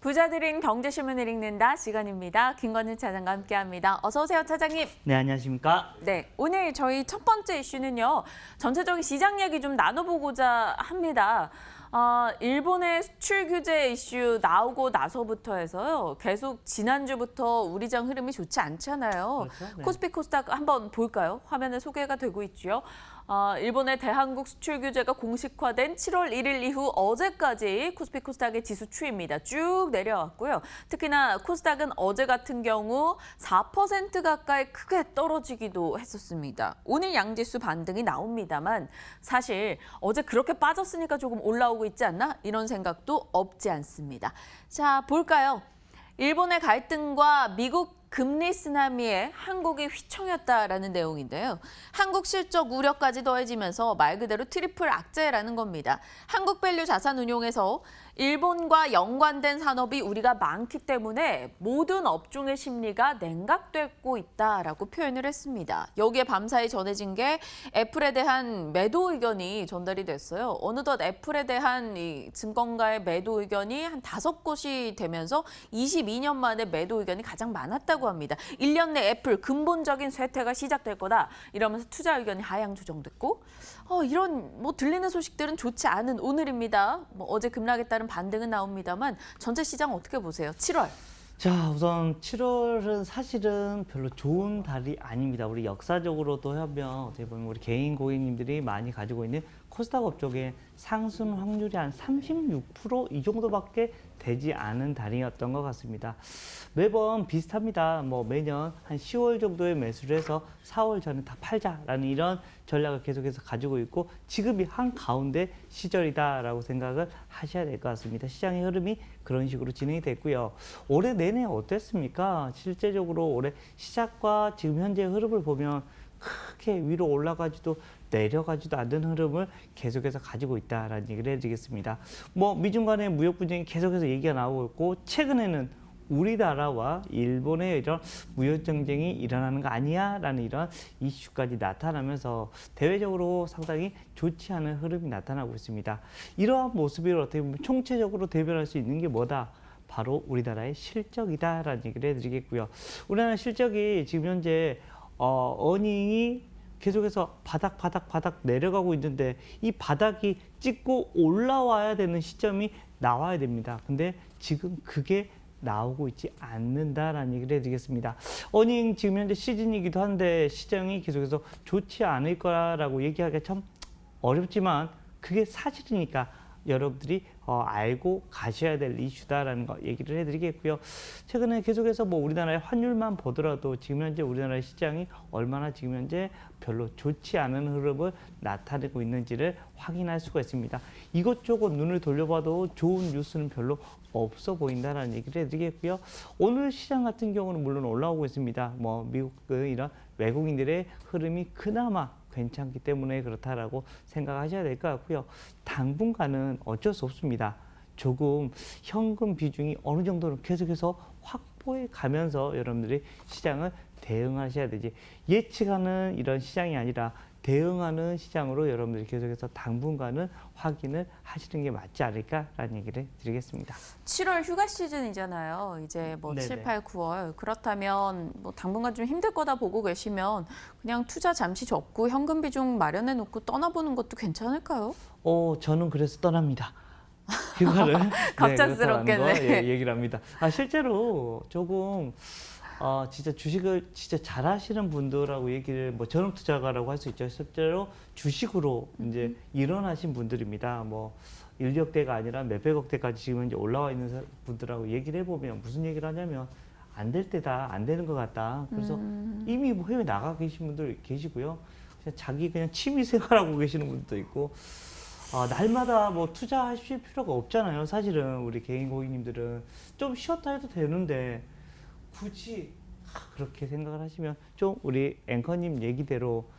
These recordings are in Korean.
부자들인 경제신문을 읽는다 시간입니다. 김건희 차장과 함께합니다. 어서 오세요, 차장님. 네, 안녕하십니까? 네, 오늘 저희 첫 번째 이슈는요. 전체적인 시장 얘기 좀 나눠보고자 합니다. 일본의 수출 규제 이슈 나오고 나서부터 해서요. 계속 지난주부터 우리장 흐름이 좋지 않잖아요. 그렇죠? 네. 코스피 코스닥 한번 볼까요? 화면에 소개가 되고 있죠. 일본의 대한국 수출 규제가 공식화된 7월 1일 이후 어제까지 코스피 코스닥의 지수 추이입니다. 쭉 내려왔고요. 특히나 코스닥은 어제 같은 경우 4% 가까이 크게 떨어지기도 했었습니다. 오늘 양지수 반등이 나옵니다만 사실 어제 그렇게 빠졌으니까 조금 올라오고 있지 않나? 이런 생각도 없지 않습니다. 자, 볼까요? 일본의 갈등과 미국 금리 쓰나미에 한국이 휘청였다라는 내용인데요. 한국 실적 우려까지 더해지면서 말 그대로 트리플 악재라는 겁니다. 한국밸류 자산운용에서 일본과 연관된 산업이 우리가 많기 때문에 모든 업종의 심리가 냉각되고 있다라고 표현을 했습니다. 여기에 밤사이 전해진 게 애플에 대한 매도 의견이 전달이 됐어요. 어느덧 애플에 대한 이 증권가의 매도 의견이 한 5곳이 되면서 22년 만에 매도 의견이 가장 많았다고 합니다. 1년 내 애플 근본적인 쇠퇴가 시작될 거다. 이러면서 투자 의견이 하향 조정됐고 이런 들리는 소식들은 좋지 않은 오늘입니다. 어제 급락에 따른 반등은 나옵니다만 전체 시장 어떻게 보세요? 7월. 자, 우선 7월은 사실은 별로 좋은 달이 아닙니다. 우리 역사적으로도 하면 어떻게 보면 우리 개인 고객님들이 많이 가지고 있는 코스닥 업종의 상승 확률이 한 36%이 정도밖에 되지 않은 달이었던 것 같습니다. 매번 비슷합니다. 매년 한 10월 정도에 매수를 해서 4월 전에 다 팔자라는 이런 전략을 계속해서 가지고 있고 지금이 한가운데 시절이다라고 생각을 하셔야 될 것 같습니다. 시장의 흐름이 그런 식으로 진행이 됐고요. 올해 내내 어땠습니까? 실제적으로 올해 시작과 지금 현재 흐름을 보면 크게 위로 올라가지도 내려가지도 않는 흐름을 계속해서 가지고 있다라는 얘기를 해드리겠습니다. 미중 간의 무역 분쟁이 계속해서 얘기가 나오고 있고 최근에는 우리나라와 일본의 이런 무역 전쟁이 일어나는 거 아니야? 라는 이런 이슈까지 나타나면서 대외적으로 상당히 좋지 않은 흐름이 나타나고 있습니다. 이러한 모습을 어떻게 보면 총체적으로 대변할 수 있는 게 뭐다? 바로 우리나라의 실적이다라는 얘기를 해드리겠고요. 우리나라 실적이 지금 현재 어닝이 계속해서 바닥 내려가고 있는데 이 바닥이 찍고 올라와야 되는 시점이 나와야 됩니다. 근데 지금 그게 나오고 있지 않는다라는 얘기를 해드리겠습니다. 어닝 지금 현재 시즌이기도 한데 시장이 계속해서 좋지 않을 거라고 얘기하기가 참 어렵지만 그게 사실이니까 여러분들이 알고 가셔야 될 이슈다라는 거 얘기를 해드리겠고요. 최근에 계속해서 우리나라의 환율만 보더라도 지금 현재 우리나라의 시장이 얼마나 지금 현재 별로 좋지 않은 흐름을 나타내고 있는지를 확인할 수가 있습니다. 이것저것 눈을 돌려봐도 좋은 뉴스는 별로 없어 보인다라는 얘기를 해드리겠고요. 오늘 시장 같은 경우는 물론 올라오고 있습니다. 미국의 이런 외국인들의 흐름이 그나마 괜찮기 때문에 그렇다라고 생각하셔야 될 것 같고요. 당분간은 어쩔 수 없습니다. 조금 현금 비중이 어느 정도는 계속해서 확보해 가면서 여러분들이 시장을 대응하셔야 되지 예측하는 이런 시장이 아니라 대응하는 시장으로 여러분들이 계속해서 당분간은 확인을 하시는 게 맞지 않을까라는 얘기를 드리겠습니다. 7월 휴가 시즌이잖아요. 이제 7, 8, 9월. 그렇다면 당분간 좀 힘들 거다 보고 계시면 그냥 투자 잠시 접고 현금 비중 마련해 놓고 떠나보는 것도 괜찮을까요? 저는 그래서 떠납니다. 휴가를 갑작스럽겠네. 얘기를 합니다. 실제로 조금 진짜 주식을 진짜 잘하시는 분들하고 얘기를 전업 투자가라고 할 수 있죠. 실제로 주식으로 이제 일어나신 분들입니다. 1억대가 아니라 몇백억대까지 지금 이제 올라와 있는 분들하고 얘기를 해보면 무슨 얘기를 하냐면 안 될 때다, 안 되는 것 같다. 그래서 이미 해외 나가 계신 분들 계시고요. 그냥 취미 생활하고 계시는 분도 있고. 날마다 투자하실 필요가 없잖아요. 사실은 우리 개인 고객님들은 좀 쉬었다 해도 되는데 굳이 그렇게 생각을 하시면 좀 우리 앵커님 얘기대로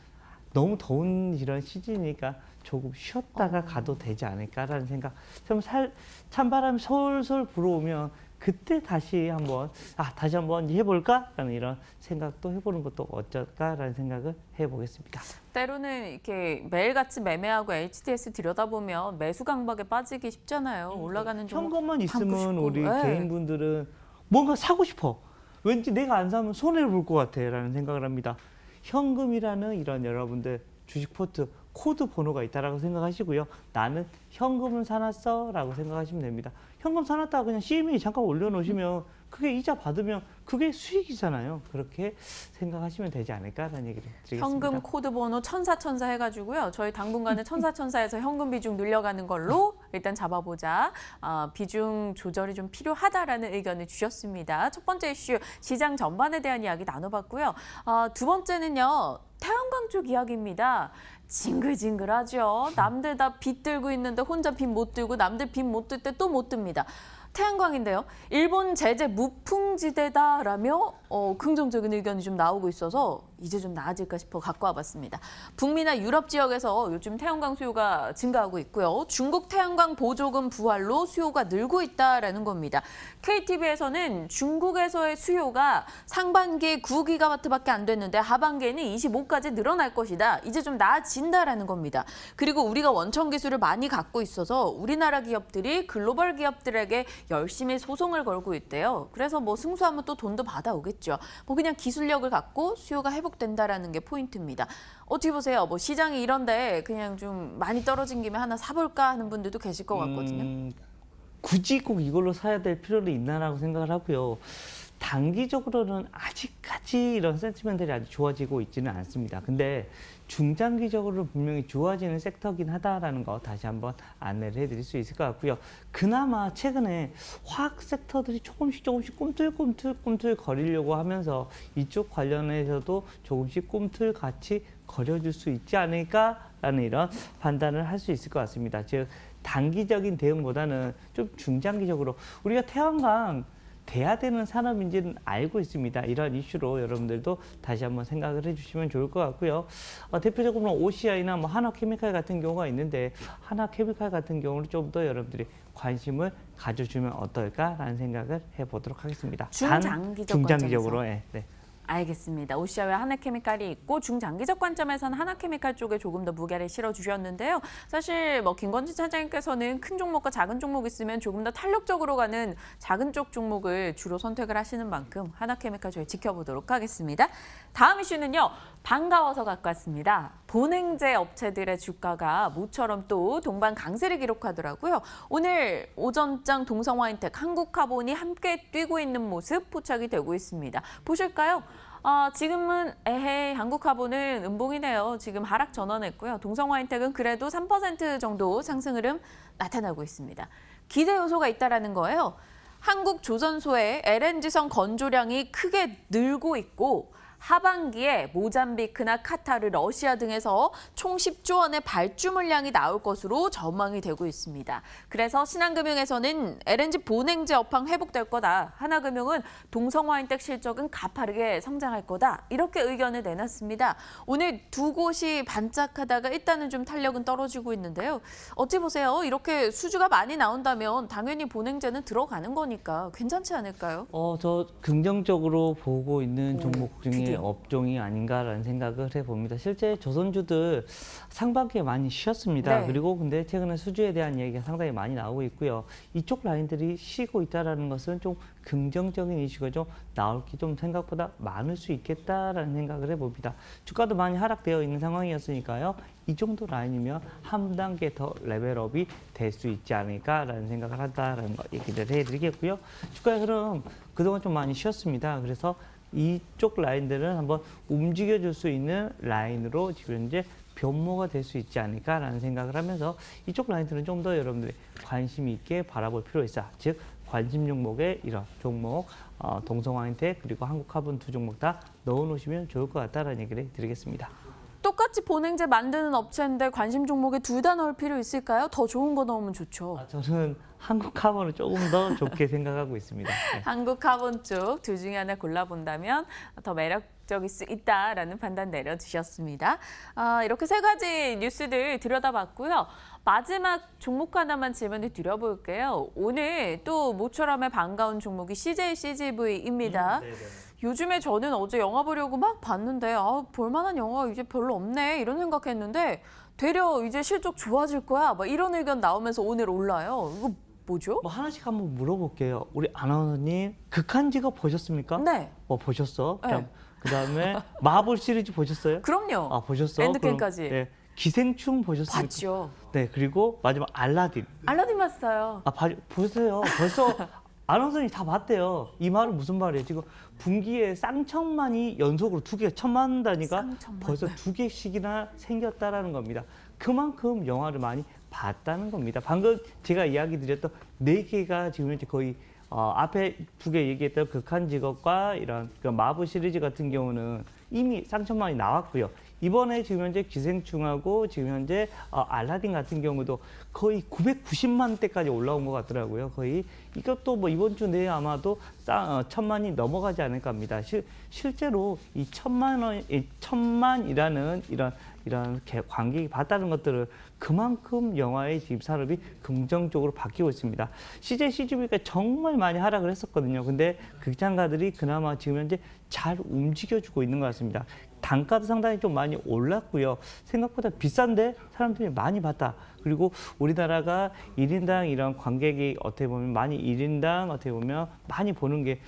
너무 더운 이런 시즌이니까 조금 쉬었다가 가도 되지 않을까라는 생각. 좀 찬바람이 솔솔 불어오면 그때 다시 한번 다시 한번 해볼까라는 이런 생각도 해보는 것도 어쩔까라는 생각을 해보겠습니다. 때로는 이렇게 매일같이 매매하고 HTS 들여다보면 매수 강박에 빠지기 쉽잖아요. 올라가는 종목 현금만 담고 있으면 싶고. 우리 네. 개인분들은 뭔가 사고 싶어. 왠지 내가 안 사면 손해를 볼 것 같아라는 생각을 합니다. 현금이라는 이런 여러분들 주식 포트 코드 번호가 있다라고 생각하시고요. 나는 현금을 사놨어라고 생각하시면 됩니다. 현금 사놨다가 그냥 CME 잠깐 올려놓으시면 그게 이자 받으면 그게 수익이잖아요. 그렇게 생각하시면 되지 않을까라는 얘기를 드리겠습니다. 현금 코드 번호 천사 해가지고요. 저희 당분간은 천사에서 현금 비중 늘려가는 걸로 일단 잡아보자. 비중 조절이 좀 필요하다라는 의견을 주셨습니다. 첫 번째 이슈 시장 전반에 대한 이야기 나눠봤고요. 두 번째는요. 태양광 쪽 이야기입니다. 징글징글하죠. 남들 다 빚 들고 있는데 혼자 빚 못 들고 남들 빚 못 들 때 또 못 듭니다. 태양광인데요. 일본 제재 무풍지대다라며 긍정적인 의견이 좀 나오고 있어서 이제 좀 나아질까 싶어 갖고 와봤습니다. 북미나 유럽 지역에서 요즘 태양광 수요가 증가하고 있고요. 중국 태양광 보조금 부활로 수요가 늘고 있다라는 겁니다. KTV에서는 중국에서의 수요가 상반기에 9기가와트밖에 안 됐는데 하반기에는 25까지 늘어날 것이다. 이제 좀 나아진다라는 겁니다. 그리고 우리가 원천 기술을 많이 갖고 있어서 우리나라 기업들이 글로벌 기업들에게 열심히 소송을 걸고 있대요. 그래서 뭐 승소하면 또 돈도 받아오겠죠. 뭐 그냥 기술력을 갖고 수요가 회복된다라는 게 포인트입니다. 어떻게 보세요? 뭐 시장이 이런데 그냥 좀 많이 떨어진 김에 하나 사볼까 하는 분들도 계실 것 같거든요. 굳이 꼭 이걸로 사야 될 필요는 있나라고 생각을 하고요. 단기적으로는 아직까지 이런 센티멘트들이 아주 좋아지고 있지는 않습니다. 근데 중장기적으로 분명히 좋아지는 섹터긴 하다라는 거 다시 한번 안내를 해드릴 수 있을 것 같고요. 그나마 최근에 화학 섹터들이 조금씩 꿈틀꿈틀 거리려고 하면서 이쪽 관련해서도 조금씩 꿈틀같이 거려줄 수 있지 않을까라는 이런 판단을 할 수 있을 것 같습니다. 즉 단기적인 대응보다는 좀 중장기적으로 우리가 태양광 돼야 되는 산업인지는 알고 있습니다. 이런 이슈로 여러분들도 다시 한번 생각을 해주시면 좋을 것 같고요. 대표적으로 OCI나 뭐 하나케미칼 같은 경우가 있는데 하나케미칼 같은 경우는 좀 더 여러분들이 관심을 가져주면 어떨까라는 생각을 해보도록 하겠습니다. 중장기적으로. 네. 알겠습니다. OCI와 하나케미칼이 있고 중장기적 관점에서는 하나케미칼 쪽에 조금 더 무게를 실어주셨는데요. 사실 뭐 김건지 차장님께서는 큰 종목과 작은 종목 있으면 조금 더 탄력적으로 가는 작은 쪽 종목을 주로 선택을 하시는 만큼 하나케미칼 저희 지켜보도록 하겠습니다. 다음 이슈는요. 반가워서 갖고 왔습니다. 본행제 업체들의 주가가 모처럼 또 동반 강세를 기록하더라고요. 오늘 오전장 동성화인텍, 한국카본이 함께 뛰고 있는 모습 포착이 되고 있습니다. 보실까요? 지금은 한국카본은 음봉이네요. 지금 하락 전환했고요. 동성화인텍은 그래도 3% 정도 상승 흐름 나타나고 있습니다. 기대 요소가 있다라는 거예요. 한국조선소의 LNG선 건조량이 크게 늘고 있고 하반기에 모잠비크나 카타르, 러시아 등에서 총 10조 원의 발주 물량이 나올 것으로 전망이 되고 있습니다. 그래서 신한금융에서는 LNG 본행제 업황 회복될 거다. 하나금융은 동성화인텍 실적은 가파르게 성장할 거다. 이렇게 의견을 내놨습니다. 오늘 두 곳이 반짝하다가 일단은 좀 탄력은 떨어지고 있는데요. 어찌 보세요? 이렇게 수주가 많이 나온다면 당연히 본행제는 들어가는 거니까 괜찮지 않을까요? 저 긍정적으로 보고 있는 종목 중에 드디어. 업종이 아닌가라는 생각을 해봅니다. 실제 조선주들 상반기에 많이 쉬었습니다. 네. 그리고 근데 최근에 수주에 대한 얘기가 상당히 많이 나오고 있고요. 이쪽 라인들이 쉬고 있다는 것은 좀 긍정적인 이슈가 좀 나올 게 좀 생각보다 많을 수 있겠다라는 생각을 해봅니다. 주가도 많이 하락되어 있는 상황이었으니까요. 이 정도 라인이면 한 단계 더 레벨업이 될 수 있지 않을까라는 생각을 한다라는 거 얘기를 해드리겠고요. 주가의 흐름 그동안 좀 많이 쉬었습니다. 그래서 이쪽 라인들은 한번 움직여줄 수 있는 라인으로 지금 현재 변모가 될 수 있지 않을까라는 생각을 하면서 이쪽 라인들은 좀 더 여러분들이 관심 있게 바라볼 필요가 있어. 즉 관심 종목에 이런 종목, 동성화인텍 그리고 한국카본 두 종목 다 넣어놓으시면 좋을 것 같다라는 얘기를 드리겠습니다. 똑같이 본행제 만드는 업체인데 관심 종목에 둘 다 넣을 필요 있을까요? 더 좋은 거 넣으면 좋죠. 저는 한국카본을 조금 더 좋게 생각하고 있습니다. 네. 한국카본 쪽 둘 중에 하나 골라본다면 더 적일 수 있다라는 판단 내려주셨습니다. 이렇게 세 가지 뉴스들 들여다봤고요. 마지막 종목 하나만 질문을 드려볼게요. 오늘 또 모처럼의 반가운 종목이 CJ CGV입니다. 요즘에 저는 어제 영화 보려고 막 봤는데 볼만한 영화 이제 별로 없네 이런 생각했는데 되려 이제 실적 좋아질 거야 막 이런 의견 나오면서 오늘 올라요. 이거 뭐죠? 뭐 하나씩 한번 물어볼게요. 우리 아나운서님 극한 직업 보셨습니까? 네. 보셨어. 네. 그다음에 마블 시리즈 보셨어요? 그럼요. 보셨어? 엔드게임까지. 네. 기생충 보셨습니까? 봤죠. 네. 그리고 마지막 알라딘. 알라딘 봤어요. 보세요. 벌써 아나운서님 다 봤대요. 이 말은 무슨 말이에요? 지금 분기에 쌍천만이 연속으로 2개, 1,000만 단위가 쌍천만. 벌써 2개씩이나 생겼다라는 겁니다. 그만큼 영화를 많이 봤다는 겁니다. 방금 제가 이야기 드렸던 4개가 지금 현재 거의 앞에 2개 얘기했던 극한 직업과 이런 마블 시리즈 같은 경우는 이미 쌍천만이 나왔고요. 이번에 지금 현재 기생충하고 지금 현재 알라딘 같은 경우도 거의 990만 대까지 올라온 것 같더라고요. 거의 이것도 뭐 이번 주 내에 아마도 1,000만이 넘어가지 않을까 합니다. 실제로 이 1,000만이라는 이런 관객이 봤다는 것들을 그만큼 영화의 지금 산업이 긍정적으로 바뀌고 있습니다. CJ CGV가 정말 많이 하락을 했었거든요. 근데 극장가들이 그나마 지금 현재 잘 움직여주고 있는 것 같습니다. 단가도 상당히 좀 많이 올랐고요. 생각보다 비싼데 사람들이 많이 봤다. 그리고 우리나라가 1인당 이런 관객이 어떻게 보면 많이 1인당 어떻게 보면 많이 보는 게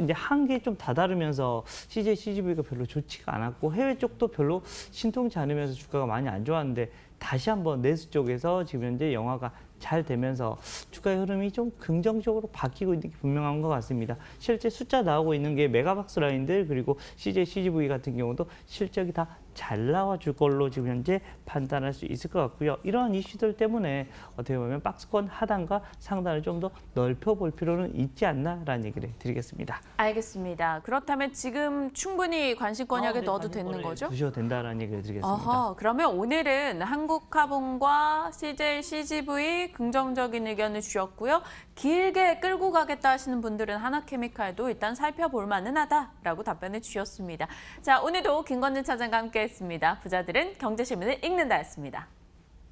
이제 한계에 좀 다다르면서 CJ CGV가 별로 좋지가 않았고 해외 쪽도 별로 신통치 않으면서 주가가 많이 안 좋았는데 다시 한번 내수 쪽에서 지금 현재 영화가 잘 되면서 주가의 흐름이 좀 긍정적으로 바뀌고 있는 게 분명한 것 같습니다. 실제 숫자 나오고 있는 게 메가박스 라인들 그리고 CJ CGV 같은 경우도 실적이 다 잘 나와줄 걸로 지금 현재 판단할 수 있을 것 같고요. 이러한 이슈들 때문에 어떻게 보면 박스권 하단과 상단을 좀 더 넓혀볼 필요는 있지 않나라는 얘기를 드리겠습니다. 알겠습니다. 그렇다면 지금 충분히 관심권약에 넣어도 되는 거죠? 두셔도 된다라는 얘기를 드리겠습니다. 어허, 그러면 오늘은 한국카본과 CJ CGV 긍정적인 의견을 주셨고요. 길게 끌고 가겠다 하시는 분들은 하나케미칼도 일단 살펴볼 만은 하다라고 답변을 주셨습니다. 자, 오늘도 김건진 차장과 함께했습니다. 부자들은 경제신문을 읽는다였습니다.